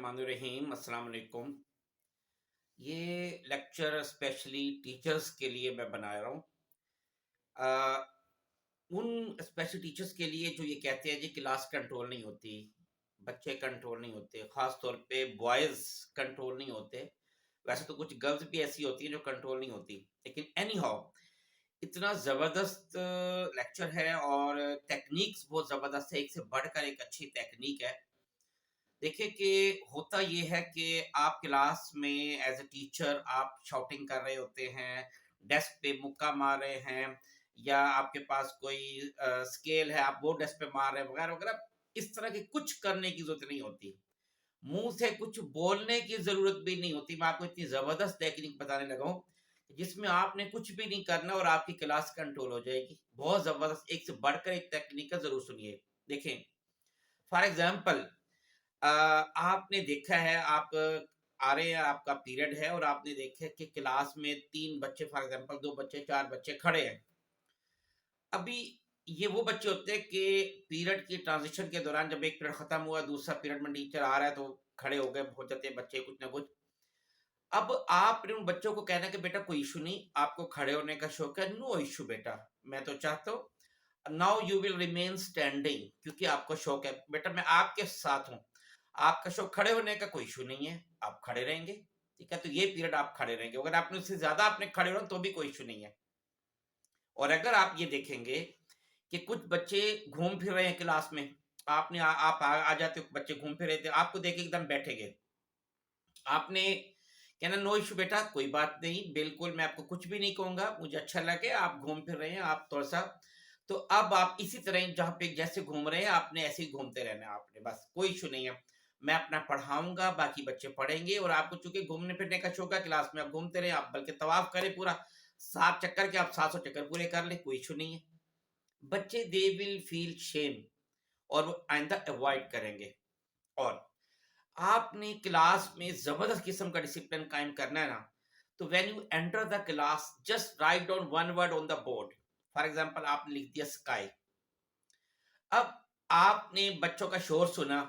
बिस्मिल्लाहिर्रहमानिर्रहीम अस्सलाम वालेकुम। ये लेक्चर स्पेशली टीचर्स के लिए मैं बना रहा हूँ। अ, उन स्पेशल टीचर्स के लिए जो ये कहते हैं जी क्लास कंट्रोल नहीं होती, बच्चे कंट्रोल नहीं होते, ख़ास तौर पे बॉयज़ कंट्रोल नहीं होते। वैसे तो कुछ गर्ल्स भी ऐसी होती हैं जो कंट्रोल नहीं होती। लेकिन एनी हाउ इतना ज़बरदस्त लेक्चर है और टेक्निक्स बहुत ज़बरदस्त है, एक से बढ़कर एक अच्छी टेक्निक है। देखिए कि होता ये है कि आप क्लास में एज अ टीचर आप शाउटिंग कर रहे होते हैं, डेस्क पे मुक्का मार रहे हैं या आपके पास कोई स्केल है आप वो डेस्क पे मार रहे हैं वगैरह वगैरह। इस तरह की कुछ करने की जरूरत नहीं होती, मुंह से कुछ बोलने की जरूरत भी नहीं होती। मैं आपको इतनी जबरदस्त टेक्निक बताने लगा हूँ जिसमें आपने कुछ भी नहीं करना और आपकी क्लास कंट्रोल हो जाएगी। बहुत जबरदस्त, एक से बढ़कर एक टेक्निक है, जरूर सुनिए। देखें, फॉर एग्जाम्पल आपने देखा है, आप आ रहे हैं, आपका पीरियड है और आपने देखा है कि क्लास में 3 बच्चे, फॉर एग्जांपल 2 बच्चे, 4 बच्चे खड़े हैं। अभी ये वो बच्चे होते हैं कि पीरियड की ट्रांजिशन के दौरान जब एक पीरियड खत्म हुआ, दूसरा पीरियड में टीचर आ रहा है तो खड़े हो गए, हो जाते हैं बच्चे कुछ ना कुछ। अब आपने उन बच्चों को कहना है कि बेटा कोई इश्यू नहीं, आपको खड़े होने का शौक है, नो इश्यू बेटा, मैं तो चाहता हूँ now you will remain standing, क्योंकि आपको शौक है बेटा, मैं आपके साथ हूँ। आपका शौक खड़े होने का, कोई इशू नहीं है, आप खड़े रहेंगे। ठीक है, तो ये पीरियड आप खड़े रहेंगे, अगर आपने उससे ज्यादा आपने खड़े रहो तो भी कोई इशू नहीं है। और अगर आप ये देखेंगे कि कुछ बच्चे घूम फिर रहे हैं क्लास में, आप आ जाते हो, बच्चे घूम फिर रहे थे, आपको देख के एकदम बैठे गए, आपने कहना नो इशू बेटा, कोई बात नहीं, बिल्कुल मैं आपको कुछ भी नहीं कहूंगा, मुझे अच्छा लगे आप घूम फिर रहे हैं, आप थोड़ा सा। तो अब आप इसी तरह जहाँ पे जैसे घूम रहे हैं आपने ऐसे ही घूमते रहना है, आपने बस, कोई इशू नहीं है। मैं अपना पढ़ाऊंगा, बाकी बच्चे पढ़ेंगे, और आपको चूंकि घूमने फिरने का शौक है, क्लास में आप घूमते रहे, आप बल्कि तवाफ करें पूरा 7 चक्कर के, आप 700 चक्कर पूरे कर ले, कोई इशू नहीं है। बच्चे दे विल फील शेम और वो आइंदा अवॉइड करेंगे। और आपने क्लास में जबरदस्त किस्म का डिसिप्लिन कायम करना है ना, तो when you enter the class just write down one word on the board. For example आपने लिख दिया स्काई। अब आपने बच्चों का शोर सुना,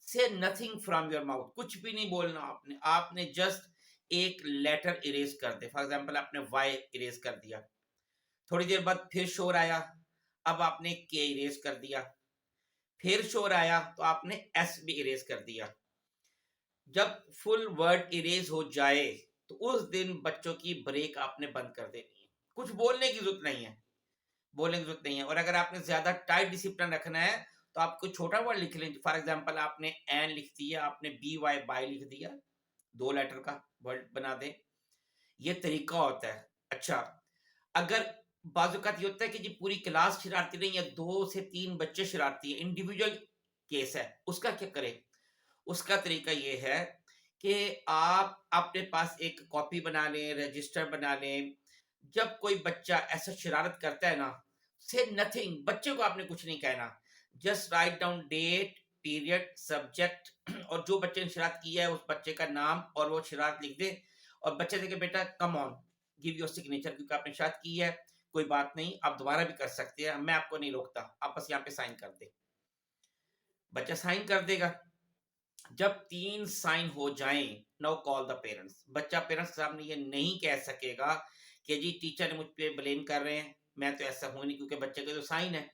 से नथिंग फ्रॉम योर माउथ, कुछ भी नहीं बोलना आपने, आपने जस्ट एक लेटर इरेज कर दे। फॉर एग्जांपल आपने वाई इरेज कर दिया, थोड़ी देर बाद फिर शोर आया, अब आपने के इरेज कर दिया, फिर शोर आया तो आपने एस भी इरेज कर दिया। जब फुल वर्ड इरेज हो जाए तो उस दिन बच्चों की ब्रेक आपने बंद कर देनी है, कुछ बोलने की जरूरत नहीं है, बोलने की जरूरत नहीं है। और अगर आपने ज्यादा टाइट डिसिप्लिन रखना है तो आपको छोटा वर्ड लिख लें। फॉर एग्जांपल आपने एन लिख दिया, आपने बी वाई बाई लिख दिया, 2 लेटर का वर्ड बना दे, ये तरीका होता है। अच्छा, अगर बाजुकात ये होता है कि जी पूरी क्लास शरारती नहीं है, 2 से 3 बच्चे शरारती है, इंडिविजुअल केस है, उसका क्या करें? उसका तरीका ये है कि आप अपने पास एक कॉपी बना लें, रजिस्टर बना लें। जब कोई बच्चा ऐसा शरारत करता है ना, से नथिंग, बच्चे को आपने कुछ नहीं कहना, just write down date, period, subject और जो बच्चे ने शरारत किया है उस बच्चे का नाम और वो शरारत लिख दे। और बच्चे से बेटा come on, give your signature, क्योंकि आपने शरारत की है, कोई बात नहीं, आप दोबारा भी कर सकते हैं, मैं आपको नहीं रोकता, आप बस यहाँ पे साइन कर दे। बच्चा साइन कर देगा। जब 3 साइन हो जाएं, नाउ कॉल द पेरेंट्स। बच्चा पेरेंट्स के सामने ये नहीं कह सकेगा कि जी टीचर ने मुझ पे ब्लेम कर रहे हैं, मैं तो ऐसा हूं नहीं, क्योंकि बच्चे का तो साइन है।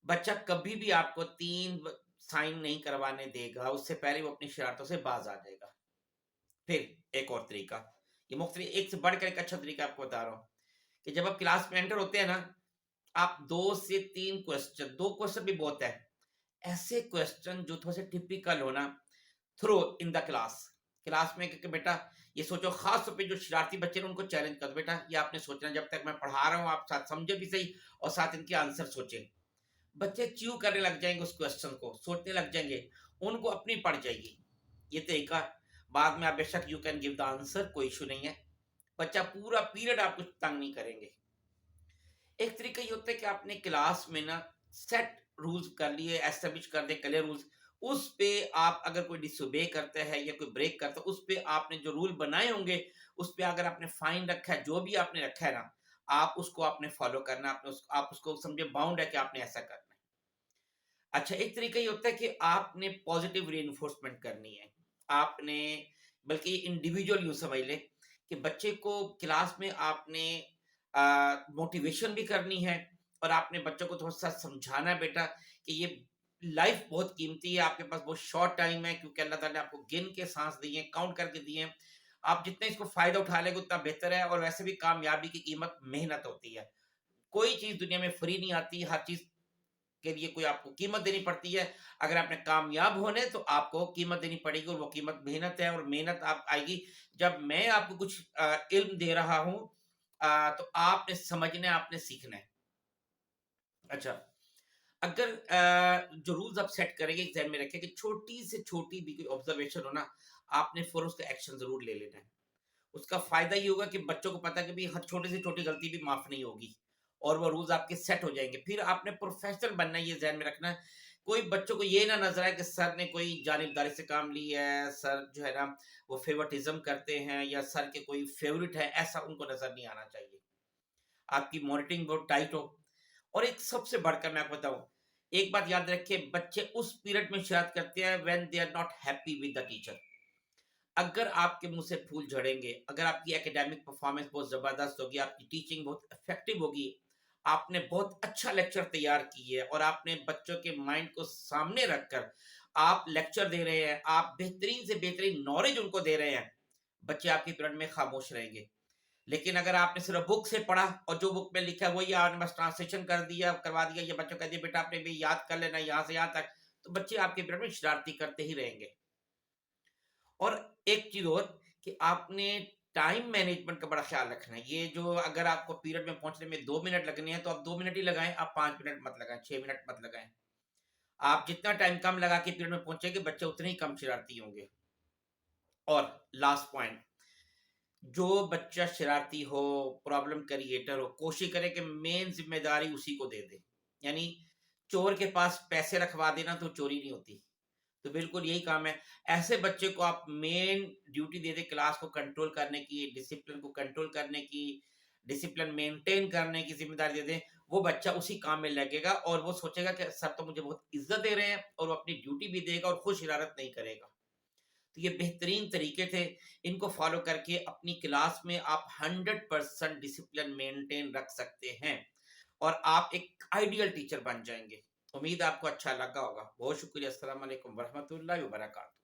बच्चा कभी भी आपको 3 साइन नहीं करवाने देगा, उससे पहले वो अपनी शरारतों से बाज आ जाएगा। फिर एक और तरीका, ये मुख्तलिफ एक से बढ़कर एक अच्छा तरीका आपको बता रहा हूँ कि जब आप क्लास में एंटर होते हैं ना, आप 2 से 3 क्वेश्चन, 2 क्वेश्चन भी बहुत है, ऐसे क्वेश्चन जो थोड़ा सा टिपिकल हो ना, throw in the class. Class में कि बेटा ये सोचो, खास तौर पे जो शरारती बच्चे हैं उनको चैलेंज कर दो, बेटा ये आपने सोचना, जब तक मैं पढ़ा रहा हूँ आप साथ समझे भी सही और साथ इनके आंसर सोचें। बच्चे च्यू करने लग जाएंगे, उस क्वेश्चन को सोचने लग जाएंगे, उनको अपनी पड़ जाएगी ये तरीका। बाद में आप बेशक you can give the answer, कोई इशू नहीं है, बच्चा पूरा पीरियड आपको तंग नहीं करेंगे। एक तरीका ये होता है कि आपने क्लास में ना सेट रूल्स कर लिए, एस्टेब्लिश कर दे क्लियर रूल्स, उस पे आप अगर कोई डिसोबे करता है या कोई ब्रेक करता है, उस पे आपने जो रूल बनाए होंगे उस पे अगर आपने फाइन रखा है, जो भी आपने रखा है ना, आप उसको आपने फॉलो करना, आप उसको समझे बाउंड है कि आपने ऐसा करना है। अच्छा, एक तरीका ये होता है कि आपने पॉजिटिव री करनी है। आपने, बल्कि इंडिविजुअल यूँ समझ लें कि बच्चे को क्लास में आपने मोटिवेशन भी करनी है और आपने बच्चों को थोड़ा-सा समझाना है बेटा कि ये लाइफ बहुत कीमती है, आपके पास बहुत शॉर्ट टाइम है क्योंकि अल्लाह ताला ने आपको गिन के साँस दिए हैं, काउंट करके दिए हैं। आप जितना इसको फ़ायदा उठा लेंगे उतना बेहतर है और वैसे भी कामयाबी की कीमत मेहनत होती है। कोई चीज़ दुनिया में फ्री नहीं आती, हर चीज़ के लिए कोई आपको कीमत देनी पड़ती है। अगर आपने कामयाब होना है तो आपको कीमत देनी पड़ेगी और वो कीमत मेहनत है और मेहनत आप आएगी जब मैं आपको कुछ इल्म दे रहा हूँ तो आपने समझना है, आपने सीखना है। अच्छा, अगर जो रूल्स आप सेट करेंगे एक ज़हन में रखें कि छोटी से छोटी भी कोई ऑब्जर्वेशन हो ना, आपने फ़ौरन उसका एक्शन ज़रूर ले लेना है। उसका फ़ायदा ये होगा कि बच्चों को पता है कि भई हर छोटी से छोटी गलती भी माफ़ नहीं होगी और वो रूल्स आपके सेट हो जाएँगे। फिर आपने प्रोफ़ेशनल बनना है, ये ज़हन में रखना है। कोई बच्चों को ये ना नज़र आए कि सर ने कोई जानिबदारी से काम लिया है, सर जो है ना वो फ़ेवरटिज़्म करते हैं या सर के कोई फ़ेवरेट है, ऐसा उनको नज़र नहीं आना चाहिए। आपकी मॉनिटरिंग बहुत टाइट हो और एक सबसे बढ़कर मैं आपको बताऊँ, एक बात याद रखिए बच्चे उस पीरियड में शरारत करते हैं when they are not happy with the teacher. अगर आपके मुँह से फूल झड़ेंगे, अगर आपकी एकेडमिक परफॉर्मेंस बहुत ज़बरदस्त होगी, आपकी टीचिंग बहुत इफेक्टिव होगी, आपने बहुत अच्छा लेक्चर तैयार की है और आपने बच्चों के माइंड को सामने रखकर आप लेक्चर दे रहे हैं, आप बेहतरीन से बेहतरीन नॉलेज उनको दे रहे हैं, बच्चे आपके पीरियड में खामोश रहेंगे। लेकिन अगर आपने सिर्फ बुक से पढ़ा और जो बुक में लिखा है वही आपने बस ट्रांसलेशन कर दिया, करवा दिया, ये बच्चों को कह दिया बेटा आपने भी याद कर लेना यहाँ से यहाँ तक, तो बच्चे आपके पीरियड में शरारती करते ही रहेंगे। और एक चीज़ और कि आपने टाइम मैनेजमेंट का बड़ा ख़्याल रखना है। ये जो अगर आपको पीरियड में पहुँचने में 2 मिनट लगने हैं, तो आप 2 मिनट ही लगाएँ, आप 5 मिनट मत लगाएँ, 6 मिनट मत लगाएँ। आप जितना टाइम कम लगा के पीरियड में पहुँचेंगे, बच्चे उतने ही कम शरारती होंगे। और लास्ट पॉइंट, जो बच्चा शरारती हो, प्रॉब्लम क्रिएटर हो, कोशिश करें कि मेन ज़िम्मेदारी उसी को दे दें। यानी चोर के पास पैसे रखवा देना तो चोरी नहीं होती। तो बिल्कुल यही काम है। ऐसे बच्चे को आप मेन ड्यूटी दे दें क्लास को कंट्रोल करने की, डिसिप्लिन को कंट्रोल करने की, डिसिप्लिन मेंटेन करने की ज़िम्मेदारी दे दें, वो बच्चा उसी काम में लगेगा और वो सोचेगा कि सर तो मुझे बहुत इज़्ज़त दे रहे हैं और वो अपनी ड्यूटी भी देगा और खुद शरारत नहीं करेगा। तो ये बेहतरीन तरीके थे, इनको फ़ॉलो करके अपनी क्लास में आप 100% डिसिप्लिन मेंटेन रख सकते हैं और आप एक आइडियल टीचर बन जाएँगे। उम्मीद है आपको अच्छा लगा होगा। बहुत शुक्रिया। अस्सलाम वालेकुम व रहमतुल्लाहि व बरकातहू।